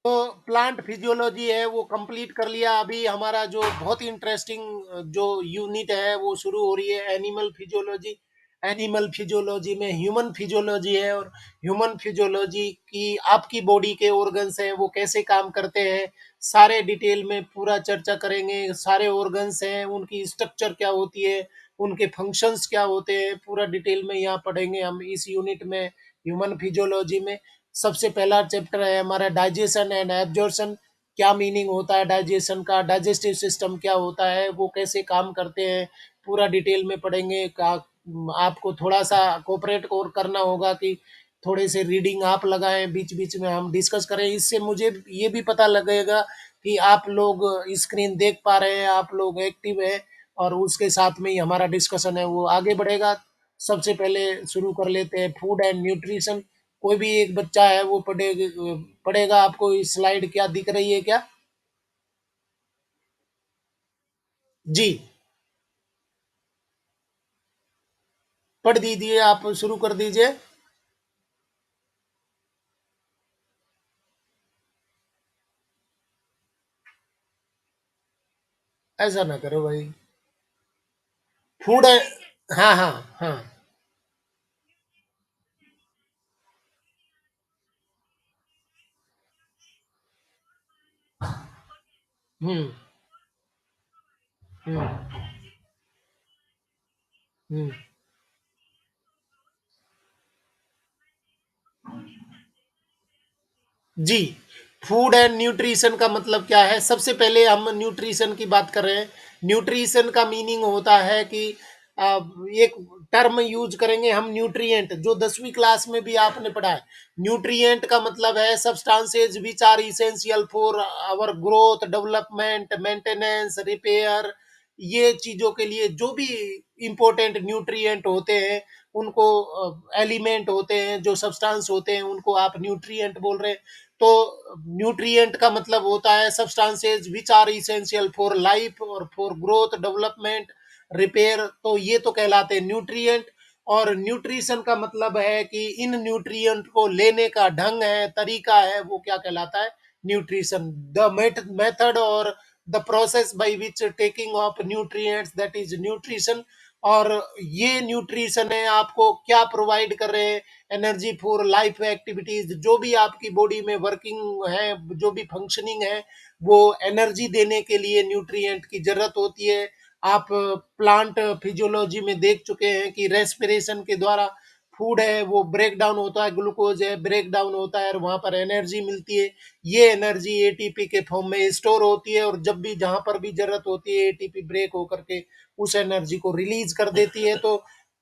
तो plant physiology है वो कंप्लीट कर लिया। अभी हमारा जो बहुत ही इंटरेस्टिंग जो यूनिट है वो शुरू हो रही है, एनिमल फिजियोलॉजी। एनिमल फिजियोलॉजी में ह्यूमन फिजियोलॉजी है, और ह्यूमन फिजियोलॉजी की आपकी बॉडी के ऑर्गन्स हैं वो कैसे काम करते हैं, सारे डिटेल में पूरा चर्चा करेंगे। सारे ऑर्गन्स हैं उनकी स्ट्रक्चर क्या होती है, उनके फंक्शंस क्या होते हैं, पूरा डिटेल में यहाँ पढ़ेंगे हम इस यूनिट में, ह्यूमन फिजियोलॉजी में। सबसे पहला चैप्टर है हमारा डाइजेशन एंड एब्जॉर्प्शन। क्या मीनिंग होता है डाइजेशन का, डाइजेस्टिव सिस्टम क्या होता है, वो कैसे काम करते हैं, पूरा डिटेल में पढ़ेंगे। आपको थोड़ा सा कोऑपरेट और करना होगा कि थोड़े से रीडिंग आप लगाएं, बीच बीच में हम डिस्कस करें। इससे मुझे ये भी पता लगेगा कि आप लोग स्क्रीन देख पा रहे हैं, आप लोग एक्टिव हैं, और उसके साथ में ही हमारा डिस्कशन है वो आगे बढ़ेगा। सबसे पहले शुरू कर लेते हैं फूड एंड न्यूट्रिशन। कोई भी एक बच्चा है वो पढ़ेगा। आपको स्लाइड क्या दिख रही है क्या? जी, पढ़ दीजिए, आप शुरू कर दीजिए। ऐसा ना करो भाई। फूड है। हाँ हाँ हाँ। हम्म हम्म हम्म। जी, फूड एंड न्यूट्रिशन का मतलब क्या है? सबसे पहले हम न्यूट्रिशन की बात कर रहे हैं। न्यूट्रिशन का मीनिंग होता है कि एक टर्म यूज करेंगे हम, न्यूट्रिएंट, जो 10वीं क्लास में भी आपने पढ़ा है। न्यूट्रिएंट का मतलब है substances which are essential for our growth, development, maintenance, repair. ये चीजों के लिए जो भी इंपॉर्टेंट न्यूट्रिएंट होते हैं, उनको एलिमेंट होते हैं, जो सब्सटेंस होते हैं, उनको आप न्यूट्रिएंट बोल रहे हैं। तो न्यूट्रिएंट का मतलब होता है substances which are essential for life और फॉर ग्रोथ, डेवलपमेंट, रिपेयर। तो ये तो कहलाते हैं न्यूट्रिएंट। और न्यूट्रिशन का मतलब है कि इन न्यूट्रिएंट को लेने का ढंग है, तरीका है, वो क्या कहलाता है? न्यूट्रिशन। द मेथड और the process by which taking of nutrients, that is nutrition. और ये न्यूट्रिशन है आपको क्या प्रोवाइड कर रहे हैं? एनर्जी फॉर लाइफ एक्टिविटीज, जो भी आपकी बॉडी में वर्किंग है, जो भी फंक्शनिंग है, वो एनर्जी देने के लिए न्यूट्रिएंट की जरूरत होती है। आप प्लांट फिजियोलॉजी में देख चुके हैं कि रेस्पिरेशन के द्वारा फूड है वो ब्रेक डाउन होता है, ग्लूकोज है ब्रेक डाउन होता है, और वहां पर एनर्जी मिलती है। ये एनर्जी एटीपी के फॉर्म में स्टोर होती है, और जब भी जहां पर भी जरूरत होती है एटीपी ब्रेक होकर के उस एनर्जी को रिलीज कर देती है। तो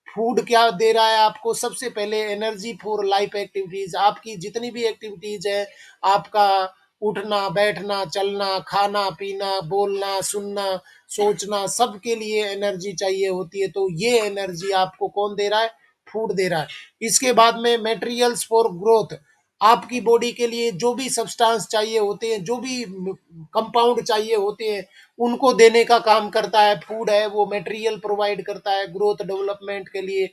फूड क्या दे रहा है आपको? सबसे पहले एनर्जी फॉर लाइफ एक्टिविटीज। आपकी जितनी भी एक्टिविटीज है, आपका उठना बैठना चलना खाना पीना बोलना सुनना सोचना, सबके लिए एनर्जी चाहिए होती है। तो ये एनर्जी आपको कौन दे रहा है? फूड दे रहा है। इसके बाद में मटेरियल्स फॉर ग्रोथ। आपकी बॉडी के लिए जो भी सब्सटेंस चाहिए होते हैं, जो भी कंपाउंड चाहिए होते हैं, उनको देने का काम करता है फूड है वो। मटेरियल प्रोवाइड करता है ग्रोथ डेवलपमेंट के लिए।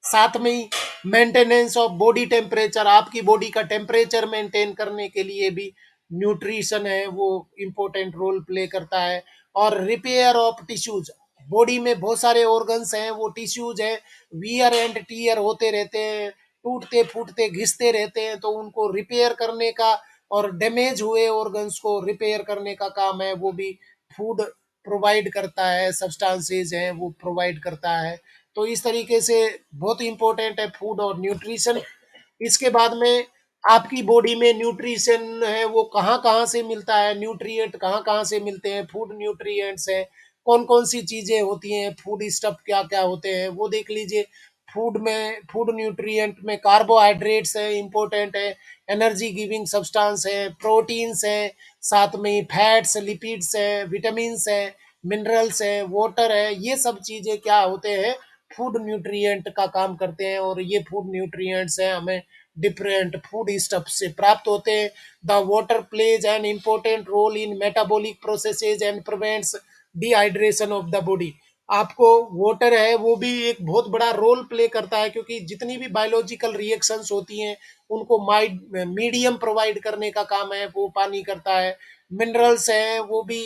साथ में ही मेंटेनेंस ऑफ बॉडी टेम्परेचर, आपकी बॉडी का टेम्परेचर मेंटेन करने के लिए भी न्यूट्रिशन है वो इम्पोर्टेंट रोल प्ले करता है। और रिपेयर ऑफ टिश्यूज, बॉडी में बहुत सारे ऑर्गन्स हैं, वो टिश्यूज हैं, वियर एंड टीयर होते रहते हैं, टूटते फूटते घिसते रहते हैं, तो उनको रिपेयर करने का और डैमेज हुए ऑर्गन्स को रिपेयर करने का काम है वो भी फूड प्रोवाइड करता है, सब्सटेंसेज हैं वो प्रोवाइड करता है। तो इस तरीके से बहुत इंपॉर्टेंट है फूड और न्यूट्रिशन। इसके बाद में आपकी बॉडी में न्यूट्रिशन है वो कहाँ कहाँ से मिलता है, न्यूट्रिएंट कहाँ कहाँ से मिलते हैं, फूड न्यूट्रिएंट्स है कौन कौन सी चीजें होती हैं, फूड स्टफ क्या क्या होते हैं वो देख लीजिए। फूड में, फूड न्यूट्रिएंट में कार्बोहाइड्रेट्स है इंपॉर्टेंट है, एनर्जी गिविंग सब्सटेंस है, प्रोटीन्स है, साथ में फैट्स लिपिड्स है, विटामिन्स है, मिनरल्स है, वाटर है, ये सब चीजें क्या होते हैं? फूड न्यूट्रिएंट का काम करते हैं। और ये फूड न्यूट्रिएंट्स हैं हमें डिफरेंट फूड स्टफ से प्राप्त होते हैं। The water plays an important role in metabolic processes and prevents dehydration of the body. आपको वाटर है वो भी एक बहुत बड़ा रोल प्ले करता है, क्योंकि जितनी भी बायोलॉजिकल रिएक्शंस होती हैं उनको मीडियम प्रोवाइड करने का काम है, वो पानी करता है। मिनरल्स हैं वो भी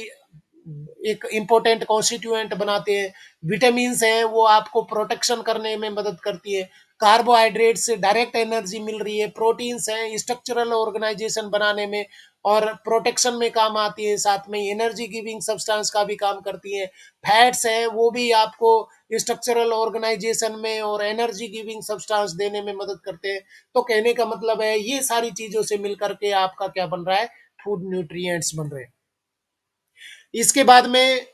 एक इम्पोर्टेंट कॉन्स्टिट्यूएंट बनाते हैं। विटामिन्स हैं वो आपको प्रोटेक्शन करने में मदद करती है। कार्बोहाइड्रेट से डायरेक्ट एनर्जी मिल रही है। प्रोटीन्स हैं स्ट्रक्चरल ऑर्गेनाइजेशन बनाने में और प्रोटेक्शन में काम आती है, साथ में एनर्जी गिविंग सब्सटेंस का भी काम करती है। फैट्स हैं वो भी आपको स्ट्रक्चरल ऑर्गेनाइजेशन में और एनर्जी गिविंग सब्सटेंस देने में मदद करते हैं। तो कहने का मतलब है ये सारी चीजों से मिलकर के आपका क्या बन रहा है, फूड न्यूट्रिएंट्स बन रहे हैं। इसके बाद में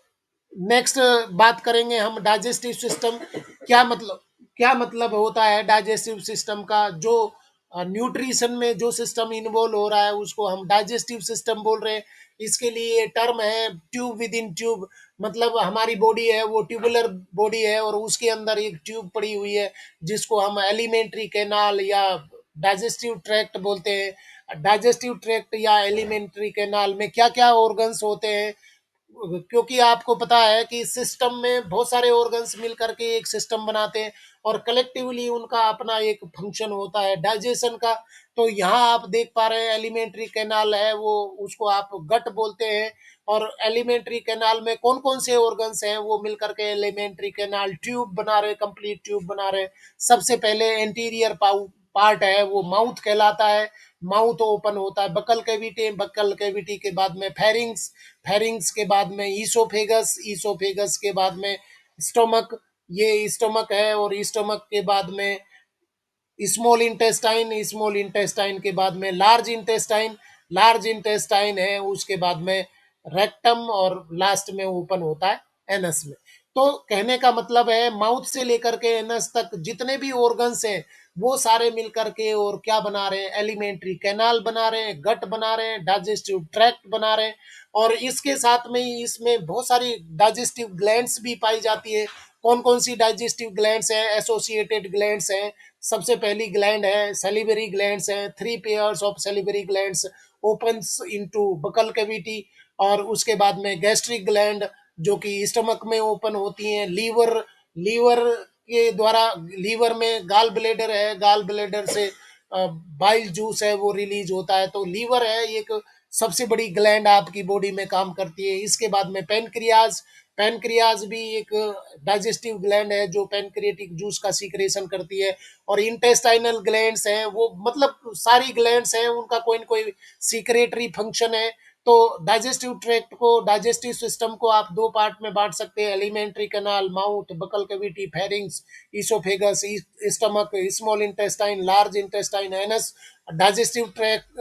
नेक्स्ट बात करेंगे हम डाइजेस्टिव सिस्टम। क्या मतलब क्या मतलब होता है डाइजेस्टिव सिस्टम का। जो न्यूट्रिशन में जो सिस्टम इन्वॉल्व हो रहा है उसको हम डाइजेस्टिव सिस्टम बोल रहे हैं। इसके लिए टर्म है ट्यूब विद इन ट्यूब। मतलब हमारी बॉडी है वो ट्यूबुलर बॉडी है और उसके अंदर एक ट्यूब पड़ी हुई है जिसको हम एलिमेंट्री कैनाल या डाइजेस्टिव ट्रैक्ट बोलते हैं। डाइजेस्टिव ट्रैक्ट या एलिमेंट्री कैनाल में क्या क्या ऑर्गन्स होते हैं, क्योंकि आपको पता है कि सिस्टम में बहुत सारे ऑर्गन्स मिल करके एक सिस्टम बनाते हैं और कलेक्टिवली उनका अपना एक फंक्शन होता है डाइजेशन का। तो यहाँ आप देख पा रहे हैं एलिमेंट्री कैनाल है वो, उसको आप गट बोलते हैं। और एलिमेंट्री कैनाल में कौन कौन से ऑर्गन्स हैं वो मिल करके एलिमेंट्री कैनाल ट्यूब बना रहे, कंप्लीट ट्यूब बना रहे। सबसे पहले एंटीरियर पार्ट है वो माउथ कहलाता है। माउथ ओपन होता है, बकल कैविटी, बकल कैविटी के बाद में फेरिंग्स, फेरिंग्स के बाद में ईसोफेगस, ईसोफेगस के बाद में स्टोमक, ये स्टोमक है। और स्टोमक के बाद में स्मॉल इंटेस्टाइन, स्मॉल इंटेस्टाइन के बाद में लार्ज इंटेस्टाइन, लार्ज इंटेस्टाइन है। उसके बाद में रेक्टम और लास्ट में ओपन होता है एनस में। तो कहने का मतलब है माउथ से लेकर के एनस तक जितने भी ऑर्गन्स हैं वो सारे मिलकर के और क्या बना रहे हैं, एलिमेंट्री कैनाल बना रहे हैं, गट बना रहे हैं, डाइजेस्टिव ट्रैक्ट बना रहे हैं। और इसके साथ में ही इसमें बहुत सारी डाइजेस्टिव ग्लैंड्स भी पाई जाती है। कौन कौन सी डाइजेस्टिव ग्लैंड्स हैं, एसोसिएटेड ग्लैंड्स हैं। सबसे पहली ग्लैंड है सैलिवरी ग्लैंड्स हैं। Three pairs of salivary glands opens into buccal cavity. और उसके बाद में गैस्ट्रिक ग्लैंड जो कि स्टमक में ओपन होती हैं। लीवर, लीवर के द्वारा, लीवर में गाल ब्लेडर है, गाल ब्लेडर से बाइल जूस है वो रिलीज होता है। तो लीवर है एक सबसे बड़ी ग्लैंड आपकी बॉडी में काम करती है। इसके बाद में पेनक्रियाज, पेनक्रियाज भी एक डाइजेस्टिव ग्लैंड है जो पेनक्रिएटिक जूस का सीक्रेशन करती है। और इंटेस्टाइनल ग्लैंड्स हैं वो, मतलब सारी ग्लैंड्स हैं उनका कोई न कोई सीक्रेटरी फंक्शन है। तो डाइजेस्टिव ट्रैक्ट को, डाइजेस्टिव सिस्टम को आप दो पार्ट में बांट सकते हैं, alimentary canal, mouth, buccal cavity, pharynx, oesophagus, stomach, small intestine, large intestine, anus. Digestive tract,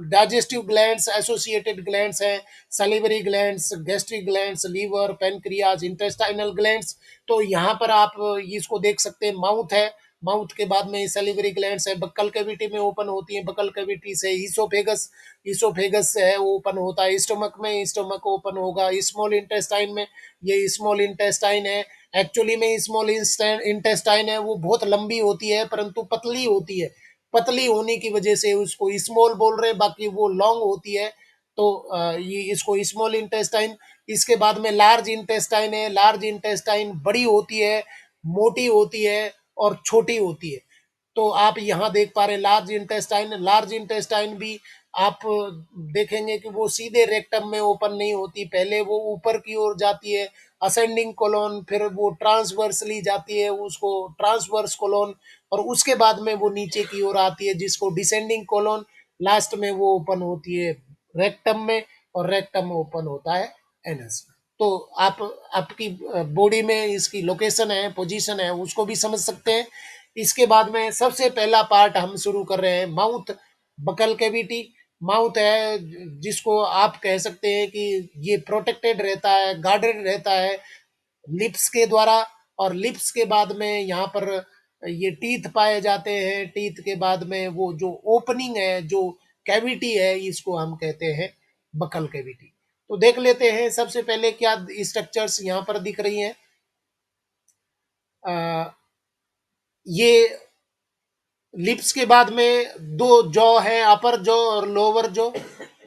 digestive glands associated glands हैं, salivary glands, gastric glands, liver, pancreas, intestinal glands. तो यहाँ पर आप इसको देख सकते हैं, माउथ है, माउथ के बाद में सैलिवरी ग्लैंड्स है, बक्कल कैविटी में ओपन होती है, बक्कल कैविटी से ईसोफेगस, ईसोफेगस है वो ओपन होता है। स्टमक में स्टमक ओपन होगा। स्मॉल इंटेस्टाइन में, ये स्मॉल इंटेस्टाइन है। एक्चुअली में स्मॉल इंटेस्टाइन है वो बहुत लंबी होती है परंतु पतली होती है। पतली होने की वजह से उसको स्मॉल बोल रहे हैं, बाकी वो लॉन्ग होती है। तो ये इसको स्मॉल इंटेस्टाइन। इसके बाद में लार्ज इंटेस्टाइन है। लार्ज इंटेस्टाइन बड़ी होती है, मोटी होती है और छोटी होती है। तो आप यहाँ देख पा रहे हैं लार्ज इंटेस्टाइन। लार्ज इंटेस्टाइन भी आप देखेंगे कि वो सीधे रेक्टम में ओपन नहीं होती, पहले वो ऊपर की ओर जाती है, असेंडिंग कोलोन, फिर वो ट्रांसवर्सली जाती है, उसको ट्रांसवर्स कोलोन, और उसके बाद में वो नीचे की ओर आती है जिसको डिसेंडिंग कोलोन। लास्ट में वो ओपन होती है रेक्टम में, और रेक्टम ओपन होता है एनस में। तो आप आपकी बॉडी में इसकी लोकेशन है, पोजीशन है, उसको भी समझ सकते हैं। इसके बाद में सबसे पहला पार्ट हम शुरू कर रहे हैं, माउथ, बकल कैविटी। माउथ है जिसको आप कह सकते हैं कि ये प्रोटेक्टेड रहता है, गार्डेड रहता है लिप्स के द्वारा। और लिप्स के बाद में यहाँ पर ये टीथ पाए जाते हैं। टीथ के बाद में वो जो ओपनिंग है, जो कैविटी है, इसको हम कहते हैं बकल कैविटी। तो देख लेते हैं सबसे पहले क्या स्ट्रक्चर्स यहाँ पर दिख रही हैं। ये लिप्स के बाद में दो जॉ है, अपर जॉ और लोअर जॉ।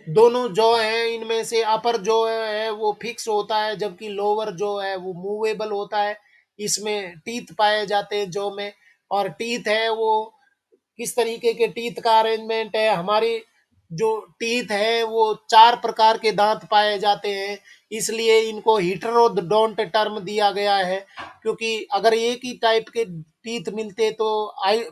दोनों जॉ हैं, इनमें से अपर जॉ है वो फिक्स होता है जबकि लोअर जॉ है वो मूवेबल होता है। इसमें टीथ पाए जाते हैं जॉ में। और टीथ है वो किस तरीके के टीथ का अरेंजमेंट है। हमारी जो टीथ है वो 4 प्रकार के दांत पाए जाते हैं, इसलिए इनको हीटेरोडोंट टर्म दिया गया है, क्योंकि अगर एक ही टाइप के टीथ मिलते तो आई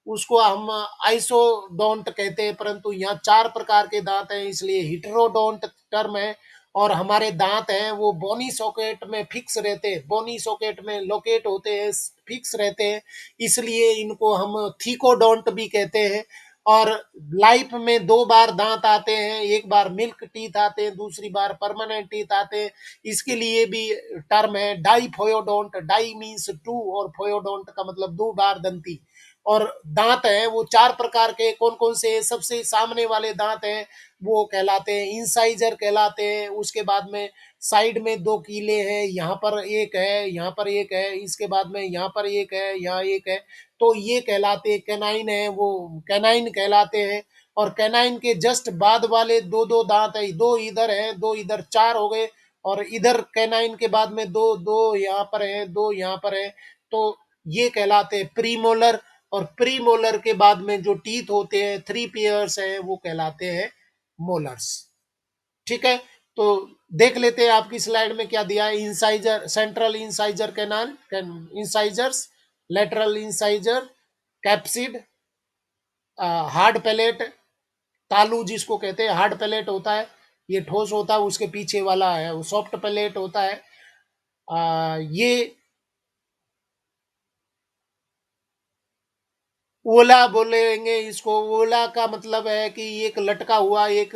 उसको हम आइसोडोंट कहते हैं, परंतु यहाँ 4 प्रकार के दांत हैं, इसलिए हीटेरोडोंट टर्म है। और हमारे दांत हैं वो बोनी सॉकेट में फिक्स रहते हैं, बोनी सॉकेट में लोकेट होते हैं, फिक्स रहते हैं, इसलिए इनको हम थीकोडोंट भी कहते हैं। और लाइफ में 2 बार दांत आते हैं, एक बार मिल्क टीथ आते हैं, दूसरी बार परमानेंट टीथ आते हैं, इसके लिए भी टर्म है डाइफोयोडोंट। डाई मीन्स 2 और फोयोडोंट का मतलब 2 बार दंती। और दांत हैं वो 4 प्रकार के, कौन कौन से? सबसे सामने वाले दांत हैं वो कहलाते हैं इंसाइजर कहलाते हैं। उसके बाद में साइड में 2 कीले हैं, यहाँ पर एक है, यहाँ पर एक है, इसके बाद में यहाँ पर एक है, यहाँ एक है, तो ये कहलाते हैं कैनाइन है, वो कैनाइन कहलाते हैं। और कैनाइन के जस्ट बाद वाले 2-2 दांत है, 2 इधर है, 2 इधर, 4 हो गए। और इधर कैनाइन के बाद में 2-2 यहाँ पर है, 2 यहाँ पर है, तो ये कहलाते हैं प्रीमोलर। और प्रीमोलर के बाद में जो टीथ होते हैं, 3 पेयर्स हैं, वो कहलाते हैं मोलर्स। ठीक है, तो देख लेते हैं आपकी स्लाइड में क्या दिया है। Incisor, central incisor canal, incisors, lateral incisor, capsid, hard palate, तालू जिसको कहते हैं, हार्ड पैलेट होता है, ये ठोस होता है, उसके पीछे वाला है वो सॉफ्ट पैलेट होता है। ये ओला बोलेंगे इसको। ओला का मतलब है कि एक लटका हुआ एक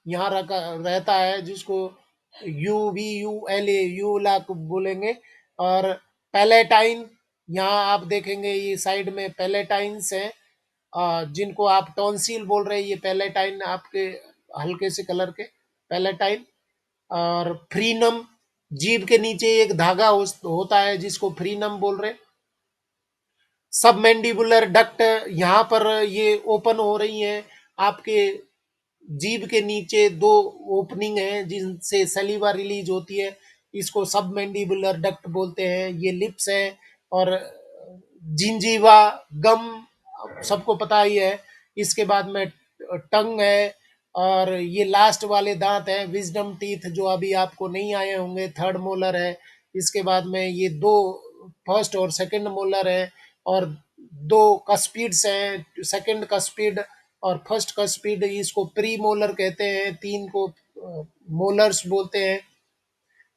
यहाँ रखा रहता है, जिसको यूला को बोलेंगे। और पैलेटाइन, यहाँ आप देखेंगे ये साइड में पैलेटाइन्स हैं, जिनको आप टॉन्सिल बोल रहे हैं, ये पैलेटाइन आपके हल्के से कलर के पैलेटाइन। और फ्रीनम, जीभ के नीचे एक धागा होता है जिसको फ्रीनम बोल रहे हैं। सब मैंडिबुलर डक्ट, यहाँ पर ये ओपन हो रही हैं, आपके जीभ के नीचे 2 ओपनिंग है जिनसे सलीवा रिलीज होती है, इसको सब मैंडिबुलर डक्ट बोलते हैं। ये लिप्स है। और जिंजीवा, गम, सबको पता ही है। इसके बाद में टंग है। और ये लास्ट वाले दांत हैं विजडम टीथ, जो अभी आपको नहीं आए होंगे, थर्ड मोलर है। इसके बाद में ये 2 फर्स्ट और सेकंड मोलर है। और 2 कस्पिड्स हैं, सेकंड कस्पिड और फर्स्ट कस्पिड, इसको प्री मोलर कहते हैं, 3 को मोलर्स बोलते हैं।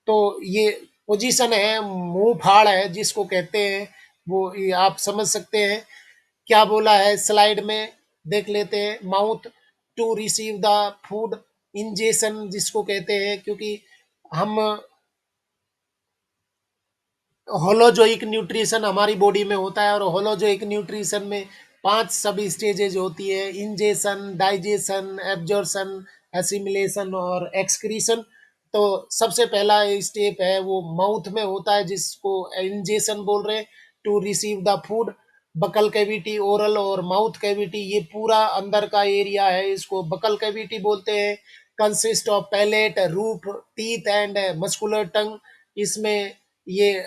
तो ये पोजीशन है, मुंह फाड़ है जिसको कहते हैं, वो ये आप समझ सकते हैं। क्या बोला है स्लाइड में, देख लेते हैं। Mouth to receive the food, ingestion जिसको कहते हैं, क्योंकि हम होलोजोइक न्यूट्रिशन हमारी बॉडी में होता है, और होलोजोइक न्यूट्रिशन में 5 सब स्टेजेज होती है: इंजेशन, डाइजेशन, एब्जॉर्शन, एसिमिलेशन और एक्सक्रीशन। तो सबसे पहला स्टेप है वो माउथ में होता है, जिसको इंजेशन बोल रहे हैं, to receive the food. Buccal cavity, oral और माउथ कैविटी, ये पूरा अंदर का एरिया है, इसको बकल कैविटी बोलते हैं। Consist of palate, roof, teeth and muscular tongue, इसमें ये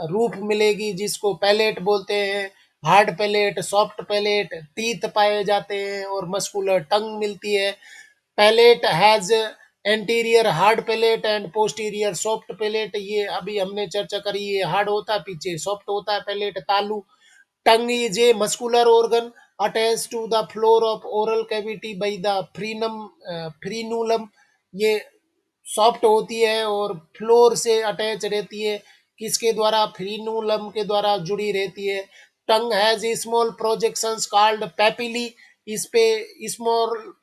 रूफ मिलेगी जिसको पैलेट बोलते हैं। Hard palate, soft palate, teeth पाए जाते हैं और मस्कुलर टंग मिलती है। Palate has anterior hard palate and posterior soft palate, ये अभी हमने चर्चा करी, ये हार्ड होता है, पीछे सॉफ्ट होता है पैलेट। तालू, tongue is a muscular organ attached to the floor of oral cavity by the frenulum, ये सॉफ्ट होती है और फ्लोर से अटैच रहती है, किसके द्वारा? फ्रीनूलम के द्वारा जुड़ी रहती है। Tongue has small projections called papillae, इस पे स्मॉल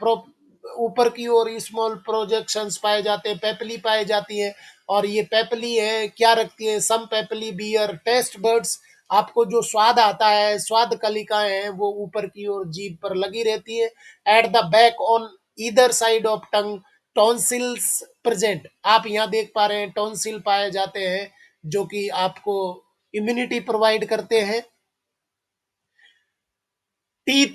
ऊपर की ओर स्मॉल प्रोजेक्शंस पाए जाते हैं, पेपली पाई जाती है। और ये पेपली है क्या रखती है? सम पेपली बियर टेस्ट बर्ड्स, आपको जो स्वाद आता है, स्वाद कलिकाएं हैं, वो ऊपर की ओर जीभ पर लगी रहती है। At the back on either side of tongue tonsils present, आप यहाँ देख पा रहे हैं टॉन्सिल पाए जाते हैं, जो कि आपको इम्यूनिटी प्रोवाइड करते हैं। Teeth,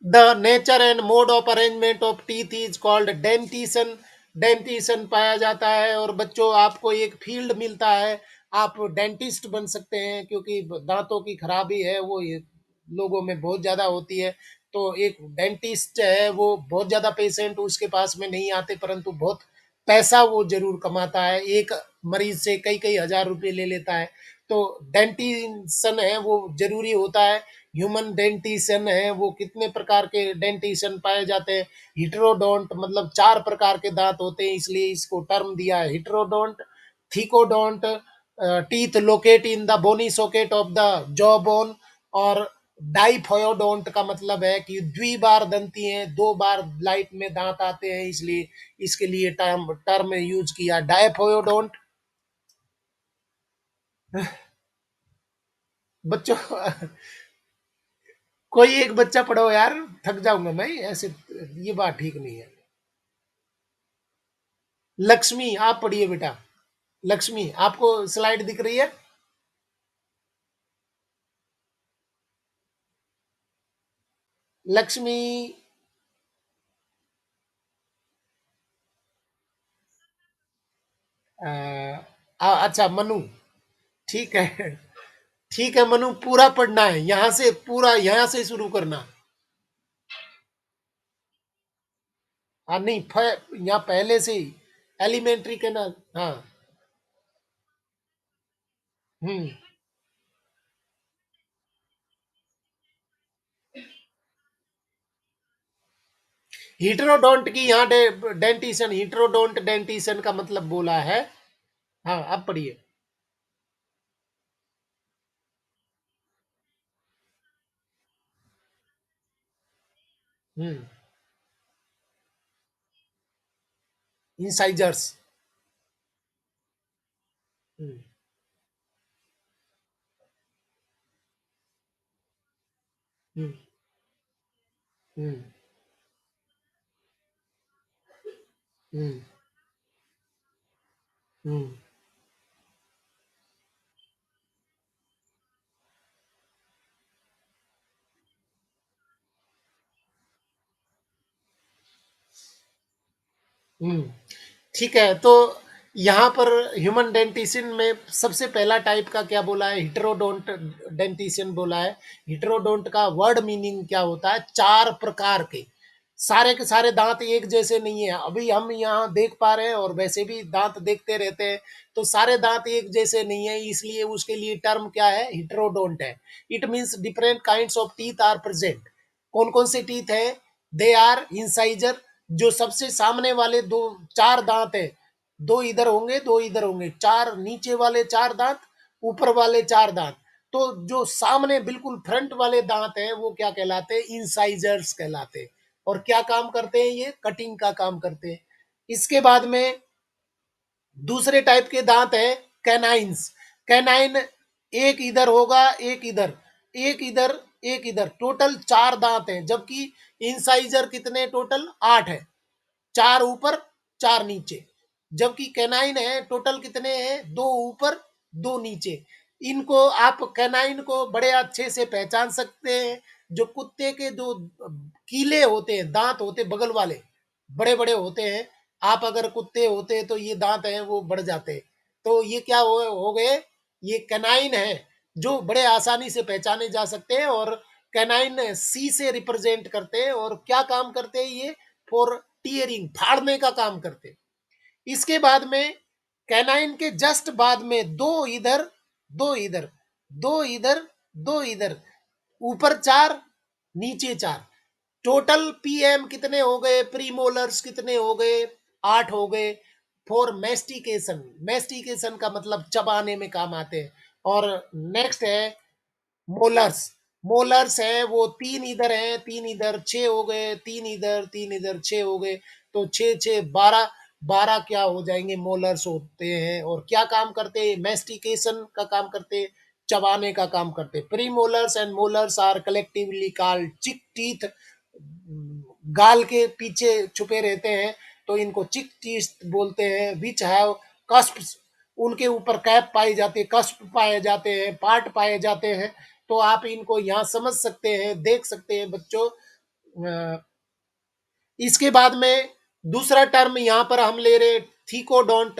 the nature and mode of arrangement of teeth is called dentition, dentition पाया जाता है। और बच्चों आपको एक फील्ड मिलता है, आप डेंटिस्ट बन सकते हैं, क्योंकि दांतों की खराबी है वो लोगों में बहुत ज़्यादा होती है। तो एक डेंटिस्ट है, वो बहुत ज़्यादा पेशेंट उसके पास में नहीं आते, परंतु बहुत पैसा वो ज़रूर कमाता है। एक मरीज़ से कई-कई हज़ार रुपए ले लेता है। तो डेंटिशन है वो ज़रूरी होता है। ह्यूमन डेंटिशन है, वो कितने प्रकार के डेंटिशन पाए जाते हैं। हिट्रोडोंट मतलब 4 प्रकार के दाँत होते हैं, इसलिए इसको टर्म दिया है heterodont, thecodont, teeth located in the bony socket of the jaw bone, और डाइफोयोडोंट का मतलब है कि द्विबार दंती हैं, 2 बार लाइफ में दाँत आते हैं, इसलिए इसके लिए टर्म टर्म यूज़ किया डाइफोयोडोंट। बच्चों कोई एक बच्चा पढ़ो यार, थक जाऊँगा मैं ऐसे, ये बात ठीक नहीं है। लक्ष्मी, आप पढ़िए बेटा। लक्ष्मी, आपको स्लाइड दिख रही है? लक्ष्मी। अ, अच्छा मनु, ठीक है। ठीक है मनु, पूरा पढ़ना है, यहाँ से पूरा, यहाँ से शुरू करना। हाँ नहीं, यहाँ पहले से ही एलिमेंट्री के ना। हाँ। हम्म। हीट्रोडोंट की यहाँ डेंटिशन, हीट्रोडोंट डेंटिशन का मतलब बोला है। हाँ, अब पढ़िए। हम्म। इंसाइजर्स। हम्म। हम्म। हम्म। हम्म। हम्म। हम्म। ठीक है, तो यहाँ पर ह्यूमन डेंटिशन में सबसे पहला टाइप का क्या बोला है, हिट्रोडोंट डेंटिशन बोला है। हिट्रोडोंट का वर्ड मीनिंग क्या होता है, 4 प्रकार के, सारे के सारे दांत एक जैसे नहीं है। अभी हम यहाँ देख पा रहे हैं और वैसे भी दांत देखते रहते हैं, तो सारे दांत एक जैसे नहीं है, इसलिए उसके लिए टर्म क्या है, हिट्रोडोंट है। It means different kinds of teeth are present. कौन कौन से टीथ है? दे आर इंसाइजर, जो सबसे सामने वाले दो 4 दांत है, 2 इधर होंगे, 2 इधर होंगे, 4 नीचे वाले 4 दांत, ऊपर वाले 4 दांत। तो जो सामने बिल्कुल फ्रंट वाले दांत हैं वो क्या कहलाते हैं, इंसाइजर्स कहलाते हैं। और क्या काम करते हैं, ये कटिंग का काम करते हैं। इसके बाद में दूसरे टाइप के दांत है कैनाइन्स। कैनाइन एक इधर होगा, एक इधर, एक इधर, एक इधर, टोटल 4 दांत हैं, जबकि इंसाइजर कितने टोटल 8 है, 4 ऊपर 4 नीचे। जबकि कैनाइन है टोटल कितने हैं, 2 ऊपर 2 नीचे। इनको आप कैनाइन को बड़े अच्छे से पहचान सकते हैं। जो कुत्ते के जो कीले होते हैं, दांत होते बगल वाले, बड़े बड़े होते हैं। आप अगर कुत्ते होते तो ये दांत हैं वो बढ़ जाते। तो ये क्या हो गए, ये कैनाइन है, जो बड़े आसानी से पहचाने जा सकते हैं। और कैनाइन सी से रिप्रेजेंट करते हैं, और क्या काम करते हैं ये, फॉर टीयरिंग, फाड़ने का काम करते हैं। इसके बाद में कैनाइन के जस्ट बाद में दो इधर, दो इधर, दो इधर, दो इधर, ऊपर 4, नीचे 4, टोटल पीएम कितने हो गए, प्रीमोलर्स कितने हो गए, 8 हो गए। फॉर मेस्टिकेशन, मेस्टिकेशन का मतलब चबाने में काम आते हैं। और नेक्स्ट है मोलर्स। मोलर्स है वो 3 इधर है, 3 इधर, 6 हो गए, 3 इधर, 3 इधर, 6 हो गए। तो 6 6 12, 12 क्या हो जाएंगे, मोलर्स होते हैं। और क्या काम करते हैं, मेस्टिकेशन का काम करते हैं, चबाने का काम करते हैं। Premolars and molars are collectively called cheek teeth. गाल के पीछे छुपे रहते हैं, तो इनको चिक टीथ बोलते हैं। विच हैव कस्प, उनके ऊपर कैप पाई जाती है, कस्प पाए जाते हैं, पार्ट पाए जाते हैं। तो आप इनको यहाँ समझ सकते हैं, देख सकते हैं बच्चों। इसके बाद में दूसरा टर्म यहाँ पर हम ले रहे, थीकोडोंट।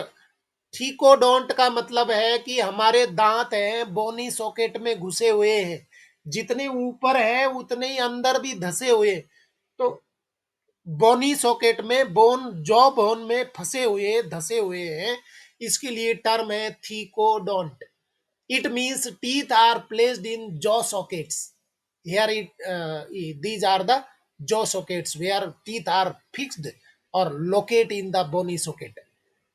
थीकोडोंट का मतलब है कि हमारे दांत हैं बोनी सॉकेट में घुसे हुए हैं। जितने ऊपर है उतने ही अंदर भी धसे हुए, तो बोनी सॉकेट में, बोन, जॉ बोन में फंसे हुए, धसे हुए हैं, इसके लिए टर्म है thecodont. It means teeth are placed in jaw sockets, here these are the jaw sockets where teeth are fixed or locate in the bony socket।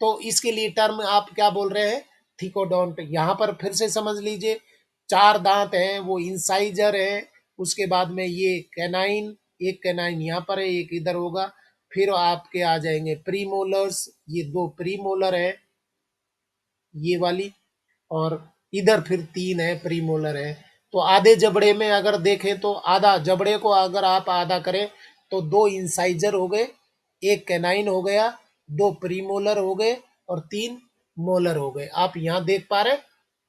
तो इसके लिए टर्म आप क्या बोल रहे हैं, थीकोडोंट। यहां पर फिर से समझ लीजिए, चार दांत हैं, वो इंसाइजर है, उसके बाद में ये कैनाइन, एक कैनाइन यहाँ पर है, एक इधर होगा, फिर आपके आ जाएंगे प्रीमोलर्स, ये दो प्रीमोलर है, ये वाली, और इधर फिर तीन है प्रीमोलर है। तो आधे जबड़े में अगर देखें तो आधा जबड़े को अगर आप आधा करें तो दो इंसाइजर हो गए, एक कैनाइन हो गया, दो प्रीमोलर हो गए और तीन मोलर हो गए। आप यहाँ देख पा रहे,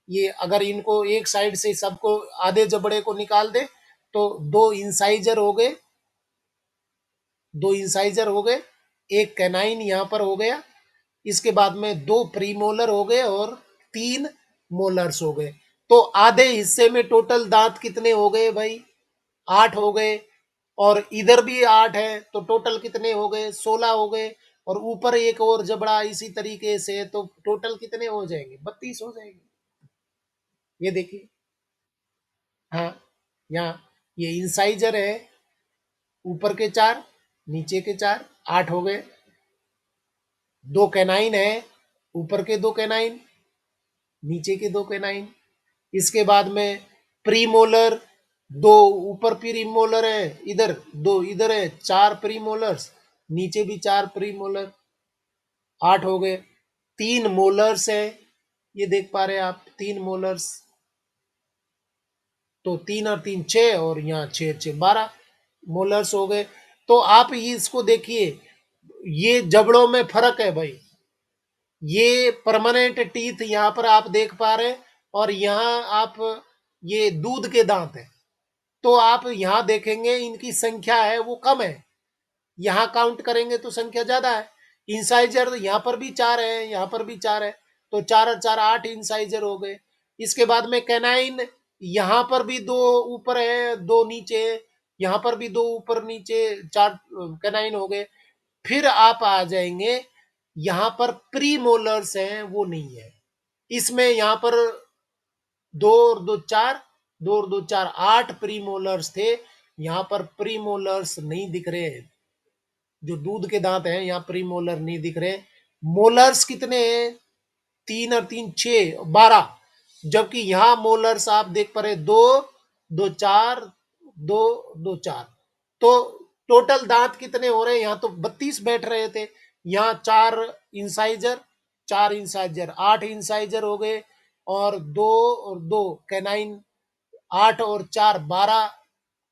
ये अगर इनको एक साइड से सबको आधे जबड़े को निकाल दे तो दो इंसाइजर हो गए, दो इंसाइजर हो गए, एक कैनाइन यहाँ पर हो गया, इसके बाद में दो प्रीमोलर हो गए और तीन मोलर्स हो गए। तो आधे हिस्से में टोटल दांत कितने हो गए भाई, आठ हो गए, और इधर भी आठ है, तो टोटल कितने हो गए, 16 हो गए, और ऊपर एक और जबड़ा इसी तरीके से, तो टोटल कितने हो जाएंगे, 32 हो जाएंगे। ये देखिए, हाँ, यहाँ ये इंसाइजर है, ऊपर के चार, नीचे के चार, आठ हो गए, दो कैनाइन है, ऊपर के दो कैनाइन, नीचे के दो कैनाइन, इसके बाद में प्रीमोलर, दो ऊपर प्रीमोलर है, इधर दो इधर है, चार प्रीमोलर्स, नीचे भी चार प्रीमोलर, आठ हो गए, तीन मोलर्स है, ये देख पा रहे हैं आप, तीन मोलर्स, तो तीन और तीन छह, और यहाँ छह छह 12 मोलर्स हो गए। तो आप इसको देखिए, ये जबड़ों में फर्क है भाई, ये परमानेंट टीथ यहाँ पर आप देख पा रहे हैं, और यहाँ आप, ये दूध के दांत है, तो आप यहाँ देखेंगे इनकी संख्या है वो कम है, यहाँ काउंट करेंगे तो संख्या ज्यादा है। इंसाइजर यहाँ पर भी चार है, यहाँ पर भी चार है, तो चार और चार आठ इंसाइजर हो गए। इसके बाद में कैनाइन, यहाँ पर भी दो ऊपर है, दो नीचे है, यहाँ पर भी दो ऊपर नीचे, चार कैनाइन हो गए। फिर आप आ जाएंगे, यहाँ पर प्री मोलर्स हैं वो नहीं है, इसमें यहाँ पर दो और दो चार, दो और दो चार, आठ प्री मोलर्स थे, यहाँ पर प्री मोलर्स नहीं दिख रहे हैं, जो दूध के दांत हैं यहाँ प्री मोलर नहीं दिख रहे। मोलर्स कितने हैं, तीन और तीन छह, 12, जबकि यहाँ मोलर्स आप देख पा रहे दो, दो चार, दो, दो चार, तो टोटल दांत कितने हो रहे हैं, यहाँ तो 32 बैठ रहे थे, यहाँ चार इंसाइजर, चार इंसाइजर, आठ इंसाइजर हो गए, और दो कैनाइन, आठ और चार 12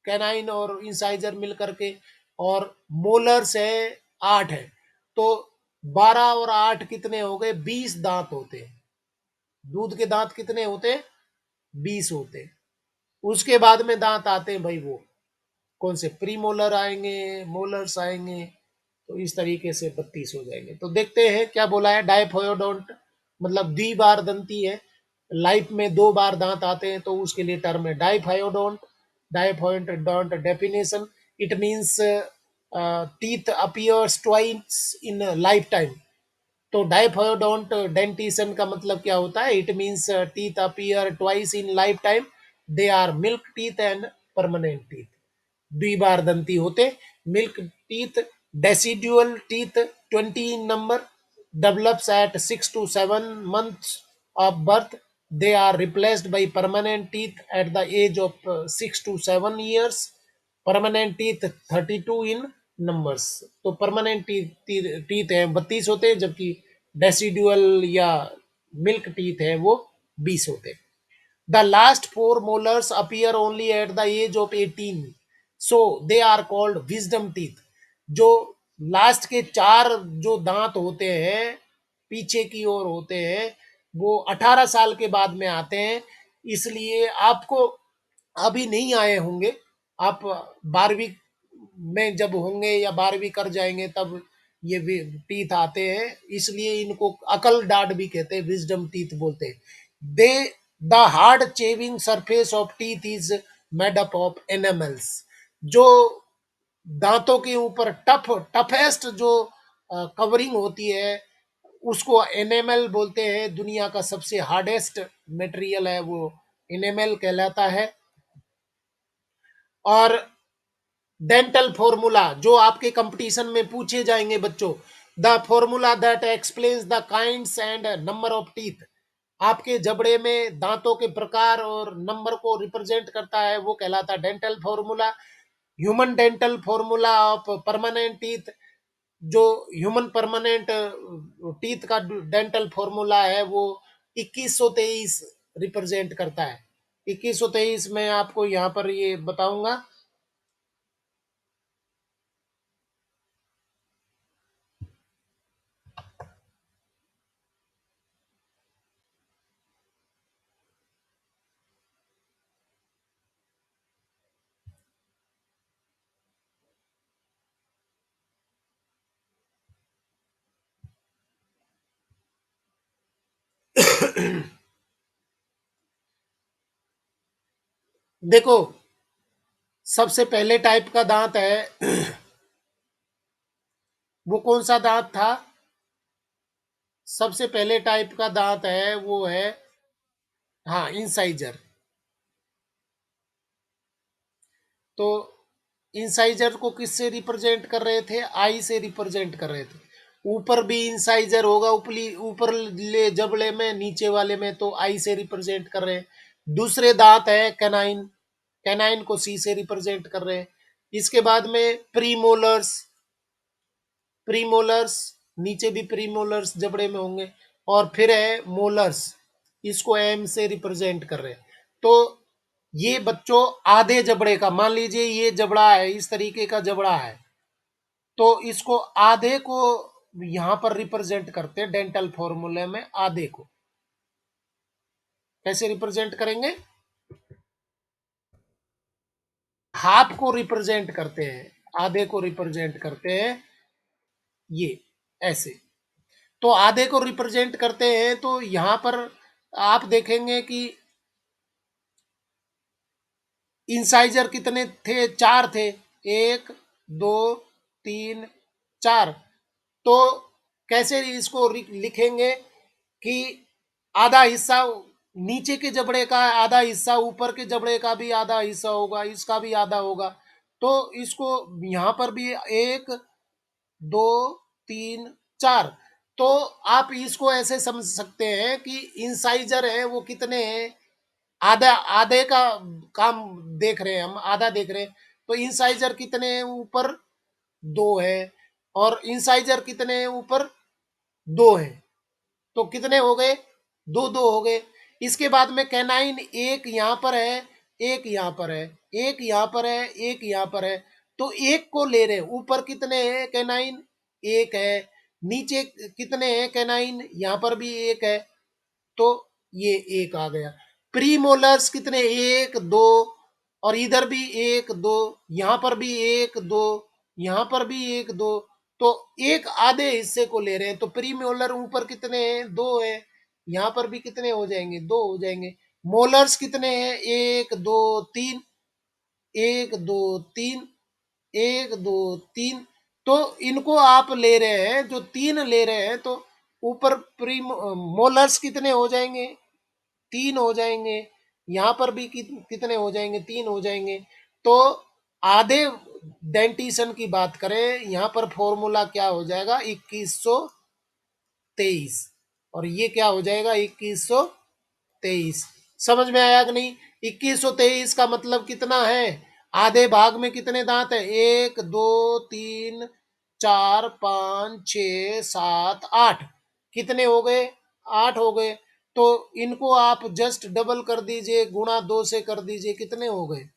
कैनाइन और इंसाइजर मिल करके, और मोलर्स है आठ है, तो 12 और आठ कितने हो गए, 20 दांत होते हैं। दूध के दांत कितने होते हैं, 20 होते हैं। उसके बाद में दांत आते हैं भाई, वो कौन से, प्रीमोलर आएंगे, मोलर्स आएंगे, तो इस तरीके से 32 हो जाएंगे। तो देखते हैं क्या बोला है, डायफोयोडोंट मतलब द्विबार दंती है, लाइफ में दो बार दांत आते हैं, तो उसके लिए टर्म है diphyodont. Diphyodont definition, it means teeth appears twice in lifetime. तो डायफोडोंट डेंटिशन का मतलब क्या होता है, it means teeth appear twice in lifetime, they are milk teeth and permanent teeth. द्विबार दंती होते, milk teeth, deciduous teeth 20 in number, develops at 6 to 7 months of birth, they are replaced by permanent teeth at the age of 6 to 7 years, permanent teeth 32 in numbers. तो permanent teeth है 32 होते हैं, जबकि decidual या milk teeth है वो 20 होते हैं। The last four molars appear only at the age of 18, so they are called wisdom teeth. जो लास्ट के चार जो दांत होते हैं पीछे की ओर होते हैं, वो 18 साल के बाद में आते हैं, इसलिए आपको अभी नहीं आए होंगे, आप 12वीं में जब होंगे या 12वीं कर जाएंगे तब ये टीथ आते हैं, इसलिए इनको अकल डांट भी कहते हैं, विजडम टीथ बोलते हैं। They the hard chewing surface of teeth is made up of enamels. जो दांतों के ऊपर टफेस्ट जो कवरिंग होती है उसको एनेमल बोलते हैं। दुनिया का सबसे हार्डेस्ट मटेरियल है वो एनेमल कहलाता है। और डेंटल फॉर्मूला जो आपके कंपटीशन में पूछे जाएंगे बच्चों, the formula that explains the kinds and number of teeth, आपके जबड़े में दांतों के प्रकार और नंबर को रिप्रेजेंट करता है, वो कहलाता है dental formula. Human dental formula of permanent teeth, जो ह्यूमन परमानेंट टीथ का डेंटल फॉर्मूला है वो 2123 रिप्रेजेंट करता है। 2123 में आपको यहाँ पर ये बताऊंगा। देखो, सबसे पहले टाइप का दांत है वो कौन सा दांत था? सबसे पहले टाइप का दांत है वो है, हाँ, इंसाइजर। तो इंसाइजर को किससे रिप्रेजेंट कर रहे थे? आई से रिप्रेजेंट कर रहे थे। ऊपर भी इंसाइजर होगा, ऊपरी ऊपर ले जबड़े में, नीचे वाले में तो आई से रिप्रेजेंट कर रहे हैं। दूसरे दांत है कैनाइन, कैनाइन को सी से रिप्रेजेंट कर रहे हैं। इसके बाद में प्रीमोलर्स, प्रीमोलर्स, नीचे भी प्रीमोलर्स जबड़े में होंगे। और फिर है मोलर्स, इसको एम से रिप्रेजेंट कर रहे हैं। तो ये बच्चों आधे जबड़े का, मान लीजिए ये जबड़ा है, इस तरीके का जबड़ा है, तो इसको आधे को यहां पर रिप्रेजेंट करते हैं डेंटल फॉर्मूले में। आधे को कैसे रिप्रेजेंट करेंगे? हाफ को रिप्रेजेंट करते हैं, आधे को रिप्रेजेंट करते हैं ये ऐसे। तो आधे को रिप्रेजेंट करते हैं तो यहां पर आप देखेंगे कि इंसाइजर कितने थे? चार थे। एक, दो, तीन, चार। तो कैसे इसको लिखेंगे कि आधा हिस्सा नीचे के जबड़े का, आधा हिस्सा ऊपर के जबड़े का भी आधा हिस्सा होगा, इसका भी आधा होगा। तो इसको यहां पर भी एक, दो, तीन, चार। तो आप इसको ऐसे समझ सकते हैं कि इंसाइजर है वो कितने हैं? आधा, आधे का काम देख रहे हैं हम, आधा देख रहे हैं। तो इंसाइजर कितने हैं ऊपर? दो है। और इंसाइजर कितने हैं ऊपर? दो है। तो कितने हो गए? दो दो हो गए। इसके बाद में कैनाइन, एक यहां पर है, एक यहां पर है, एक यहां पर है, एक यहां पर है। तो एक को ले रहे हैं। ऊपर कितने हैं कैनाइन? एक है। नीचे कितने हैं कैनाइन? यहां पर भी एक है। तो ये एक आ गया। प्रीमोलर्स कितने? एक, दो, और इधर भी एक, दो, यहां पर भी एक, दो, यहां पर भी एक, दो। तो एक आधे हिस्से को ले रहे हैं। तो प्रीमोलर ऊपर कितने हैं? दो है। यहां पर भी कितने हो जाएंगे? दो हो जाएंगे। मोलर्स कितने हैं? एक, दो, तीन, एक, दो, तीन, एक, दो, तीन। तो इनको आप ले रहे हैं, जो तीन ले रहे हैं, तो ऊपर प्री मोलर्स कितने हो जाएंगे? तीन हो जाएंगे। यहां पर भी कितने हो जाएंगे? तीन हो जाएंगे। तो आधे डेंटिशन की बात करें, यहां पर फॉर्मूला क्या हो जाएगा? 2123। और ये क्या हो जाएगा? 2123। समझ में आया कि नहीं? 2123 का मतलब कितना है? आधे भाग में कितने दांत है? एक, दो, तीन, चार, पांच, छ, सात, आठ। कितने हो गए? आठ हो गए। तो इनको आप जस्ट डबल कर दीजिए, गुणा दो से कर दीजिए, कितने हो गए?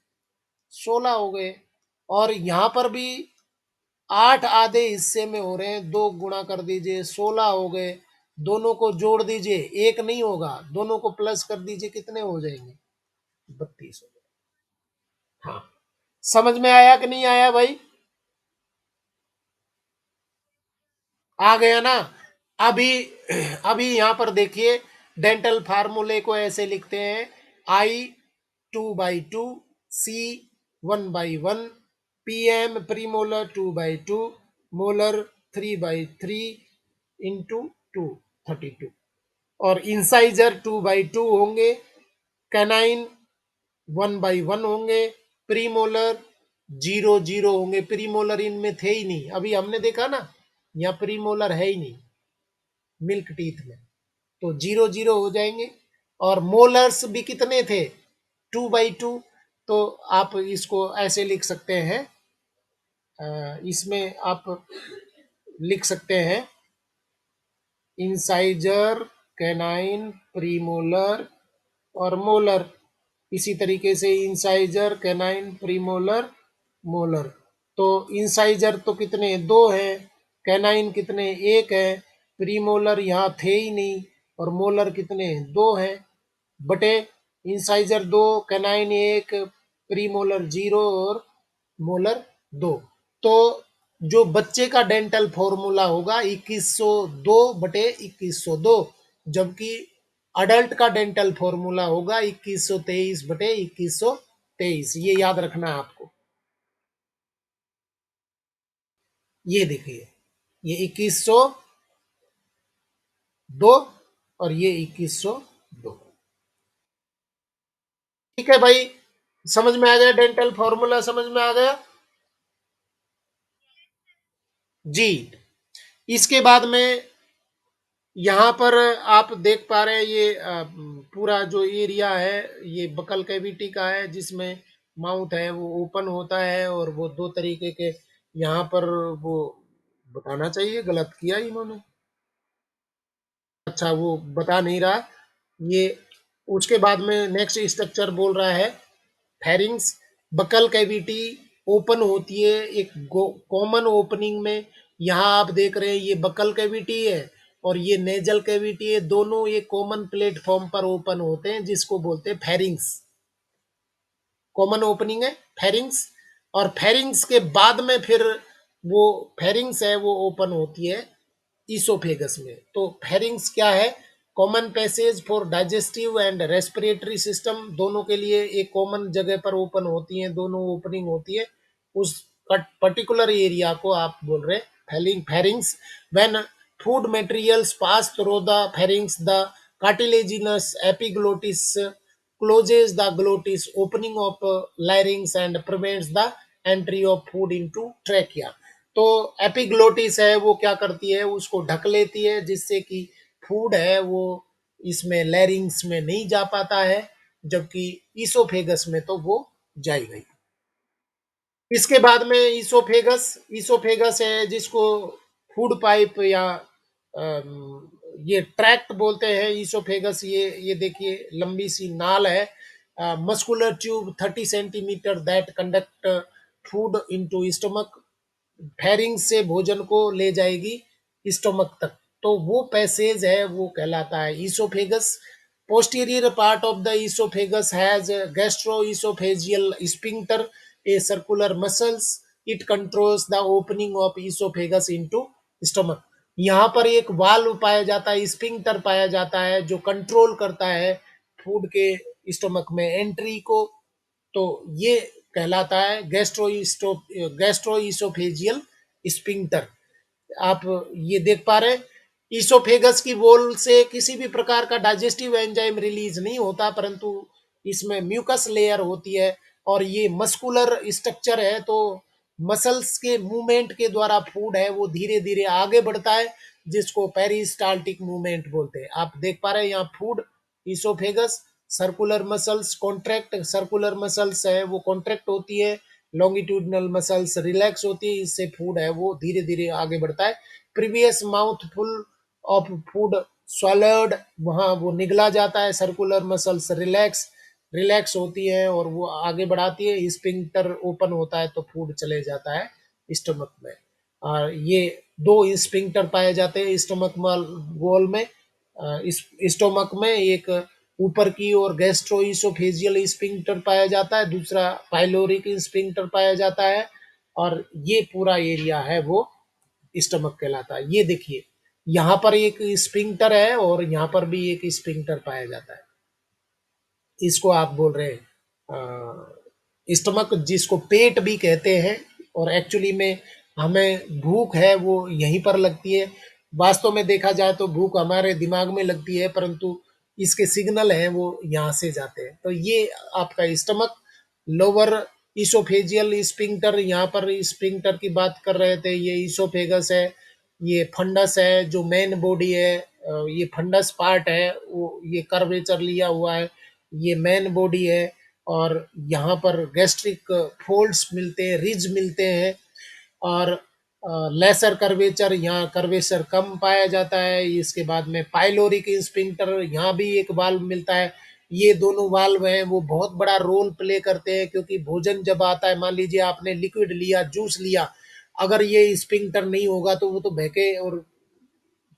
16 हो गए। और यहां पर भी आठ आधे हिस्से में हो रहे हैं, दो गुणा कर दीजिए, 16 हो गए। दोनों को जोड़ दीजिए, एक नहीं होगा, दोनों को प्लस कर दीजिए, कितने हो जाएंगे? 32 हो गए। हाँ, समझ में आया कि नहीं आया भाई? आ गया ना? अभी अभी यहां पर देखिए, डेंटल फार्मूले को ऐसे लिखते हैं: आई 2/2 C 1/1, PM premolar 2/2, molar 3/3 into 232, और इंसाइजर 2/2 होंगे, कैनाइन 1/1 होंगे, प्रीमोलर 0 0 होंगे। प्रीमोलर इनमें थे ही नहीं, अभी हमने देखा ना, यहाँ प्रीमोलर है ही नहीं मिल्क टीथ में, तो 0 0 हो जाएंगे। और मोलर्स भी कितने थे, 2/2, तो आप इसको ऐसे लिख सकते हैं, इसमें आप लिख सकते हैं इंसाइजर, कैनाइन, प्रीमोलर और मोलर। इसी तरीके से इंसाइजर, कैनाइन, प्रीमोलर, मोलर। तो इंसाइजर तो कितने, 2 हैं, कैनाइन कितने, 1 है, प्रीमोलर यहाँ थे ही नहीं, और मोलर कितने, 2 हैं, बटे इंसाइजर 2, कैनाइन 1, प्रीमोलर 0 और मोलर 2। तो जो बच्चे का डेंटल फॉर्मूला होगा 2102 बटे 2102, जबकि अडल्ट का डेंटल फॉर्मूला होगा 2123 बटे 2123। ये याद रखना है आपको। ये देखिए, ये 2102 और ये 2102। ठीक है भाई, समझ में आ गया, डेंटल फॉर्मूला समझ में आ गया जी। इसके बाद में यहाँ पर आप देख पा रहे हैं, ये पूरा जो एरिया है ये बकल कैविटी का है, जिसमें माउथ है वो ओपन होता है, और वो दो तरीके के यहाँ पर वो बताना चाहिए, गलत किया इन्होंने। अच्छा, वो बता नहीं रहा ये। उसके बाद में नेक्स्ट स्ट्रक्चर बोल रहा है फेरिंग्स। बकल कैविटी ओपन होती है एक कॉमन ओपनिंग में। यहाँ आप देख रहे हैं ये बकल कैविटी है और ये नेजल कैविटी है, दोनों ये कॉमन प्लेटफॉर्म पर ओपन होते हैं, जिसको बोलते हैं फेरिंग्स। कॉमन ओपनिंग है फेरिंग्स, और फेरिंग्स के बाद में फिर वो फेरिंग्स है वो ओपन होती है ईसोफेगस में। तो फेरिंग्स क्या है, common passage for digestive and respiratory system, दोनों के लिए एक कॉमन जगह पर ओपन होती है, दोनों ओपनिंग होती है। उस पर्टिकुलर एरिया को आप बोल रहे हैं pharynx. When food materials pass through the pharynx, the cartilaginous epiglottis closes the glottis opening of larynx and prevents the entry of food into trachea। तो एपिग्लोटिस है वो क्या करती है, उसको ढक लेती है, जिससे कि फूड है वो इसमें लैरिंग्स में नहीं जा पाता है, जबकि ईसोफेगस में तो वो जाएगा ही। इसके बाद में ईसोफेगस, ईसोफेगस है जिसको फूड पाइप या ये ट्रैक्ट बोलते हैं ईसोफेगस। ये देखिए लंबी सी नाल है, muscular tube 30 centimetre that conduct food into stomach. Pharynx से भोजन को ले जाएगी स्टमक तक, तो वो पैसेज है वो कहलाता है oesophagus. Posterior part of the oesophagus has gastro-oesophageal sphincter, a circular muscles, it controls the opening of oesophagus into stomach. यहाँ पर एक वाल्व पाया जाता है, स्पिंक्टर पाया जाता है, जो कंट्रोल करता है फूड के स्टमक में एंट्री को। तो ये कहलाता है गैस्ट्रोइसोफेजियल स्पिंक्टर। आप ये देख पा रहे हैं, ईसोफेगस की वॉल से किसी भी प्रकार का डाइजेस्टिव एंजाइम रिलीज नहीं होता, परंतु इसमें म्यूकस लेयर होती है, और ये मस्कुलर स्ट्रक्चर है, तो मसल्स के मूवमेंट के द्वारा फूड है वो धीरे धीरे आगे बढ़ता है, जिसको पेरिस्टाल्टिक मूवमेंट बोलते हैं। आप देख पा रहे हैं यहाँ food, oesophagus, circular muscles contract, circular muscles है वो कॉन्ट्रैक्ट होती है, लॉन्गिट्यूडनल मसल्स रिलैक्स होती है, इससे फूड है वो धीरे धीरे आगे बढ़ता है। Previous mouthful of food swallowed, वहां वो निगला जाता है, सर्कुलर मसल्स रिलैक्स रिलैक्स होती है और वो आगे बढ़ाती है, स्पिंक्टर ओपन होता है तो फूड चले जाता है स्टमक में। और ये दो स्पिंक्टर पाए जाते हैं स्टमक वॉल में। स्टोमक में एक ऊपर की ओर गैस्ट्रोइसोफेजियल स्पिंक्टर पाया जाता है, दूसरा पाइलोरिक स्पिंक्टर पाया जाता है, और ये पूरा एरिया है वो स्टमक कहलाता है। ये देखिए यहाँ पर एक स्पिंक्टर है और यहाँ पर भी एक स्पिंक्टर पाया जाता है, इसको आप बोल रहे हैं स्टमक जिसको पेट भी कहते हैं, और एक्चुअली में हमें भूख है वो यहीं पर लगती है। वास्तव में देखा जाए तो भूख हमारे दिमाग में लगती है, परंतु इसके सिग्नल हैं वो यहाँ से जाते हैं। तो ये आपका स्टमक, लोअर इसोफेजियल स्पिंक्टर, यहाँ पर स्पिंक्टर की बात कर रहे थे, ये इसोफेगस है, ये फंडस है जो मेन बॉडी है, ये फंडस पार्ट है, वो ये कर्वेचर लिया हुआ है, ये मेन बॉडी है। और यहाँ पर गैस्ट्रिक फोल्ड्स मिलते हैं, रिज मिलते हैं, और लेसर कर्वेचर, यहाँ कर्वेचर कम पाया जाता है। इसके बाद में पाइलोरिक स्पिंक्टर, यहाँ भी एक वाल्व मिलता है। ये दोनों वाल्व हैं वो बहुत बड़ा रोल प्ले करते हैं, क्योंकि भोजन जब आता है, मान लीजिए आपने लिक्विड लिया, जूस लिया, अगर ये स्पिंक्टर नहीं होगा तो वो तो बहके और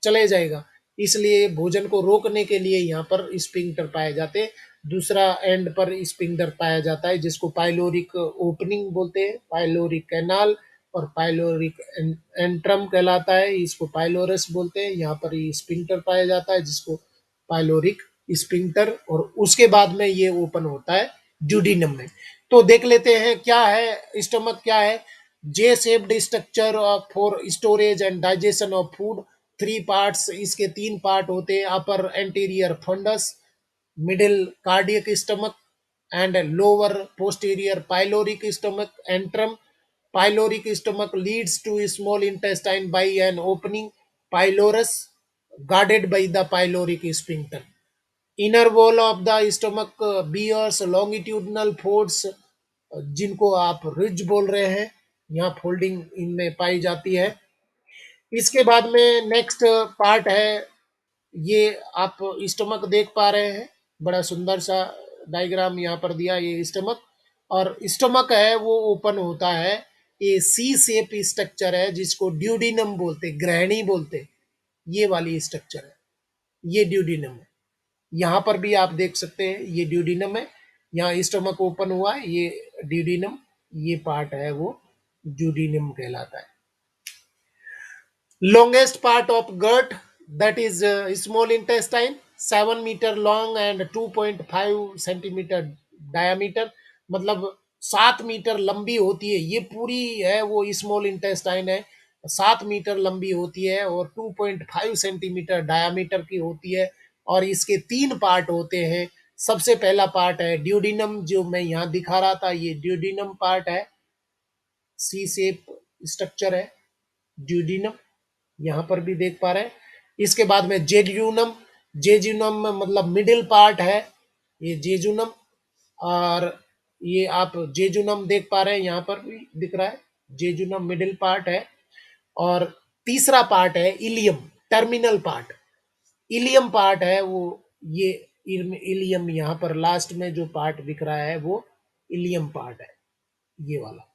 चले जाएगा। इसलिए भोजन को रोकने के लिए यहाँ पर स्पिंक्टर पाए जाते हैं। दूसरा एंड पर स्पिंक्टर पाया जाता है जिसको पाइलोरिक ओपनिंग बोलते हैं, पाइलोरिक कैनाल और पाइलोरिक एंट्रम कहलाता है, इसको पाइलोरस बोलते हैं। यहाँ पर ये स्पिंक्टर पाया जाता है जिसको पाइलोरिक स्पिंक्टर, और उसके बाद में ये ओपन होता है ड्यूडिनम में। तो देख लेते हैं क्या है स्टमक, क्या है। J shaped structure for storage and digestion of food, three parts, इसके तीन पार्ट होते हैं, upper anterior fundus, middle cardiac stomach, and lower posterior pyloric stomach antrum. Pyloric stomach leads to small intestine by an opening pylorus guarded by the pyloric sphincter. Inner wall of the stomach bears longitudinal folds, जिनको आप ridge बोल रहे हैं, यहाँ folding इनमें पाई जाती है। इसके बाद में नेक्स्ट पार्ट है, ये आप स्टमक देख पा रहे हैं, बड़ा सुंदर सा डायग्राम यहाँ पर दिया, ये स्टमक। और स्टमक है वो ओपन होता है, ये सी शेप स्ट्रक्चर है जिसको ड्यूडिनम बोलते, ग्रहणी बोलते, ये वाली स्ट्रक्चर है, ये ड्यूडिनम है। यहाँ पर भी आप देख सकते हैं ये ड्यूडिनम है, यहाँ स्टमक ओपन हुआ है, ये ड्यूडिनम, ये पार्ट है वो ड्यूडिनम कहलाता है। Longest part of gut, that is small intestine, 7 metre long and 2.5 centimetre diameter, मतलब 7 मीटर लंबी होती है, ये पूरी है वो स्मॉल इंटेस्टाइन है, 7 मीटर लंबी होती है और 2.5 सेंटीमीटर डायमीटर की होती है। और इसके तीन पार्ट होते हैं। सबसे पहला पार्ट है ड्यूडिनम, जो मैं यहाँ दिखा रहा था, ये ड्यूडिनम पार्ट है, सी शेप स्ट्रक्चर है ड्यूडिनम, यहाँ पर भी देख पा रहे हैं। इसके बाद में जेजुनम, जेजुनम मतलब मिडिल पार्ट है, ये जेजुनम, और ये आप जेजुनम देख पा रहे हैं, यहाँ पर भी दिख रहा है, जेजुनम मिडिल पार्ट है। और तीसरा पार्ट है ileum, terminal part, ileum part है वो, ये इलियम यहाँ पर लास्ट में जो पार्ट दिख रहा है वो इलियम पार्ट है, ये वाला।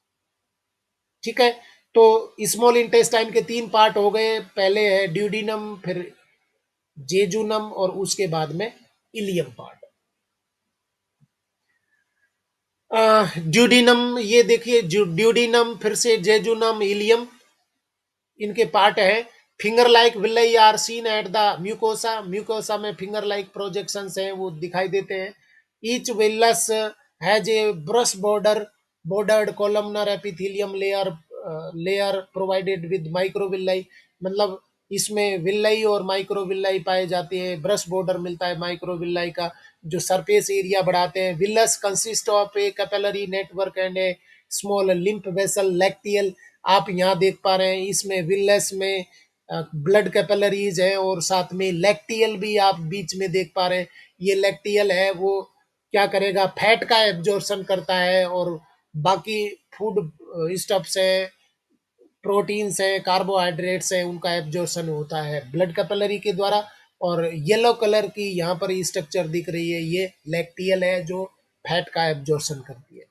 ठीक है, तो स्मॉल इंटेस्टाइन के तीन पार्ट हो गए, पहले है ड्यूडिनम, फिर जेजुनम, और उसके बाद में इलियम पार्ट। ड्यूडिनम, ये देखिए ड्यूडिनम, फिर से जेजुनम, इलियम, इनके पार्ट है। Finger like villi are seen at the mucosa, mucosa में फिंगर लाइक प्रोजेक्शंस हैं वो दिखाई देते हैं। Each villus has a brush border, bordered columnar epithelium layer, layer provided with microvilli, मतलब इसमें विलाई और माइक्रोविलाई पाए जाते हैं, ब्रश बॉर्डर मिलता है माइक्रोविलाई का, जो सरफेस एरिया बढ़ाते हैं। Villous consist of A capillary network and A small lymph vessel lacteal, आप यहाँ देख पा रहे हैं, इसमें विलस में ब्लड कैपिलरीज है और साथ में लैक्टियल भी आप बीच में देख पा रहे हैं। ये लैक्टियल है वो क्या करेगा, फैट का एब्जॉर्प्शन करता है, और बाकी फूड स्टफ्स है, प्रोटीन्स है, कार्बोहाइड्रेट्स है, उनका एब्जॉर्प्शन होता है ब्लड कैपिलरी के द्वारा। और येलो कलर की यहाँ पर स्ट्रक्चर दिख रही है, ये लैक्टियल है जो फैट का एब्जॉर्प्शन करती है।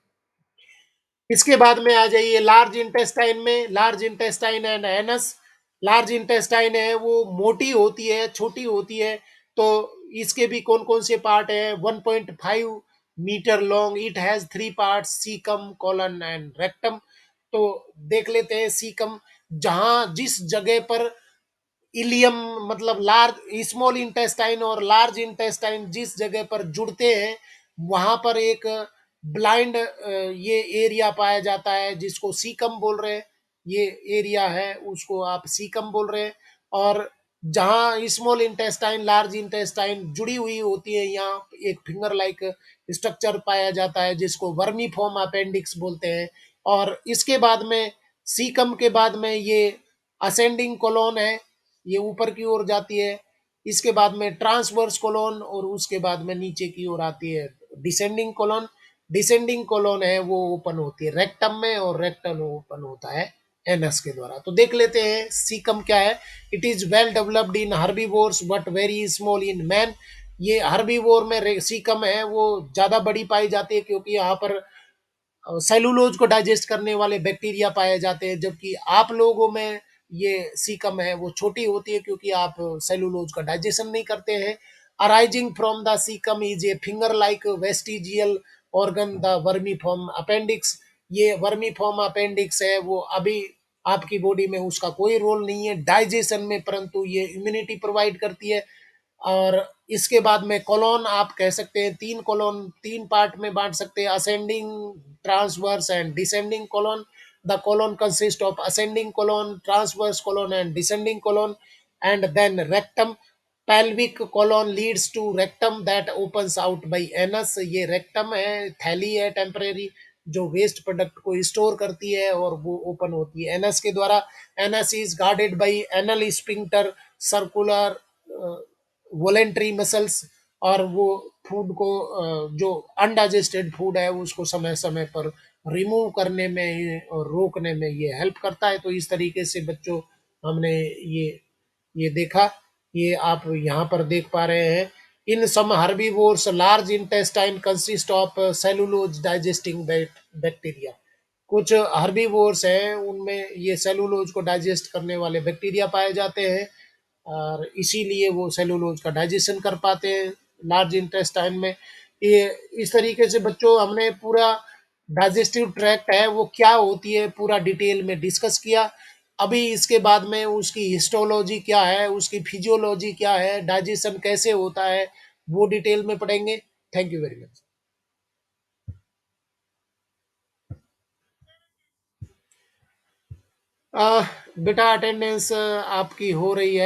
इसके बाद में आ जाइए लार्ज इंटेस्टाइन में, large intestine and anus. Large intestine है वो मोटी होती है, छोटी होती है, तो इसके भी कौन कौन से पार्ट है। 1.5 metre long, it has three part, caecum, colon and rectum. तो देख लेते हैं सीकम, जहां जिस जगह पर इलियम मतलब लार्ज स्मॉल इंटेस्टाइन और लार्ज इंटेस्टाइन जिस जगह पर जुड़ते हैं, वहां पर एक ब्लाइंड ये एरिया पाया जाता है जिसको सीकम बोल रहे हैं। ये एरिया है उसको आप सीकम बोल रहे हैं। और जहाँ स्मॉल इंटेस्टाइन लार्ज इंटेस्टाइन जुड़ी हुई होती है, यहाँ एक फिंगर लाइक स्ट्रक्चर पाया जाता है जिसको वर्मीफॉर्म अपेंडिक्स बोलते हैं। और इसके बाद में सीकम के बाद में ये असेंडिंग कोलोन है, ये ऊपर की ओर जाती है। इसके बाद में ट्रांसवर्स कोलोन और उसके बाद में नीचे की ओर आती है डिसेंडिंग कोलोन। डिसेंडिंग कोलोन है वो ओपन होती है रेक्टम में, और रेक्टम ओपन होता है एनस के द्वारा। तो देख लेते हैं सीकम क्या है। It is well developed in herbivores but very small in man. ये हर्बीवोर में सीकम है वो ज्यादा बड़ी पाई जाती है, क्योंकि यहाँ पर सेलुलोज को डाइजेस्ट करने वाले बैक्टीरिया पाए जाते हैं, जबकि आप लोगों में ये सीकम है वो छोटी होती है, क्योंकि आप सेलुलोज का डाइजेशन नहीं करते हैं। Arising from the caecum is a finger like vestigial organ the vermiform appendix. ये वर्मीफॉर्म अपेंडिक्स है वो अभी आपकी बॉडी में उसका कोई रोल नहीं है डाइजेशन में, परंतु ये इम्यूनिटी प्रोवाइड करती है। और इसके बाद में कॉलोन आप कह सकते हैं, तीन कॉलोन तीन पार्ट में बांट सकते हैं, ascending, transverse and descending colon. The colon consist of ascending colon, transverse colon and descending colon. And then rectum, pelvic colon leads to rectum that opens out by anus। ये rectum है, थैली है temporary, जो waste product को store करती है और वो ओपन होती है एनस के द्वारा। Anus is guarded by anal sphincter circular voluntary muscles. और वो फूड को जो अनडाइजेस्टेड फूड है उसको समय समय पर रिमूव करने में और रोकने में ये हेल्प करता है। तो इस तरीके से बच्चों हमने ये देखा, ये आप यहाँ पर देख पा रहे हैं। In some herbivores large intestine consist of cellulose digesting bacteria. कुछ हर्बीवोर्स हैं उनमें ये सेलुलोज को डाइजेस्ट करने वाले बैक्टीरिया पाए जाते हैं, और इसीलिए वो सेलुलोज का डाइजेशन कर पाते हैं लार्ज इंटेस्टाइन में। ये इस तरीके से बच्चों हमने पूरा डाइजेस्टिव ट्रैक्ट है वो क्या होती है पूरा डिटेल में डिस्कस किया। अभी इसके बाद में उसकी हिस्टोलॉजी क्या है, उसकी फिजियोलॉजी क्या है, डाइजेशन कैसे होता है, वो डिटेल में पढ़ेंगे। Thank you very much. बेटा अटेंडेंस आपकी हो रही है।